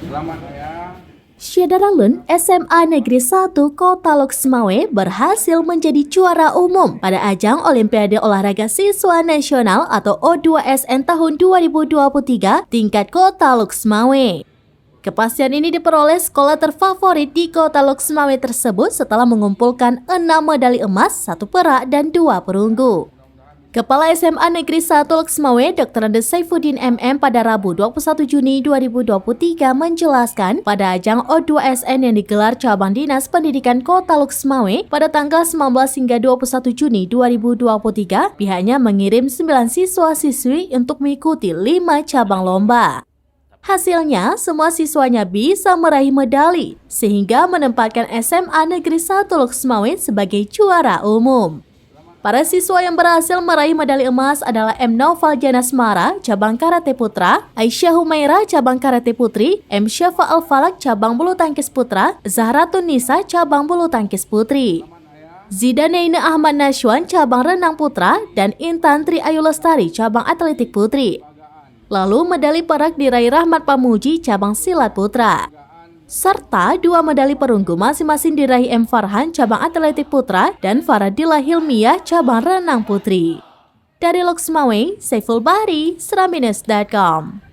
Selamat ya. Syedaralun SMA Negeri 1 Kota Loksmawe berhasil menjadi juara umum pada ajang Olimpiade Olahraga Siswa Nasional atau O2SN tahun 2023 tingkat Kota Loksmawe. Kepastian ini diperoleh sekolah terfavorit di Kota Loksmawe tersebut setelah mengumpulkan 6 medali emas, 1 perak, dan 2 perunggu. Kepala SMA Negeri 1 Loksmawe, Dr. Andes Saifuddin MM pada Rabu 21 Juni 2023 menjelaskan pada ajang O2SN yang digelar Cabang Dinas Pendidikan Kota Loksmawe pada tanggal 19 hingga 21 Juni 2023, pihaknya mengirim 9 siswa-siswi untuk mengikuti 5 cabang lomba. Hasilnya, semua siswanya bisa meraih medali, sehingga menempatkan SMA Negeri 1 Loksmawe sebagai juara umum. Para siswa yang berhasil meraih medali emas adalah M. Naufal Janasmara, cabang karate putra, Aisyah Humaira, cabang karate putri, M. Syafa Al-Falak, cabang bulu tangkis putra, Zahratun Nisa, cabang bulu tangkis putri, Zidaneina Ahmad Nashwan, cabang renang putra, dan Intan Tri Ayu Lestari, cabang atletik putri. Lalu medali perak diraih Rahmat Pamuji, cabang silat putra. Serta 2 medali perunggu masing-masing diraih M. Farhan, cabang atletik putra, dan Faradila Hilmiah, cabang renang putri. Dari Loksmawe, Saiful Bahri, Seramines.com.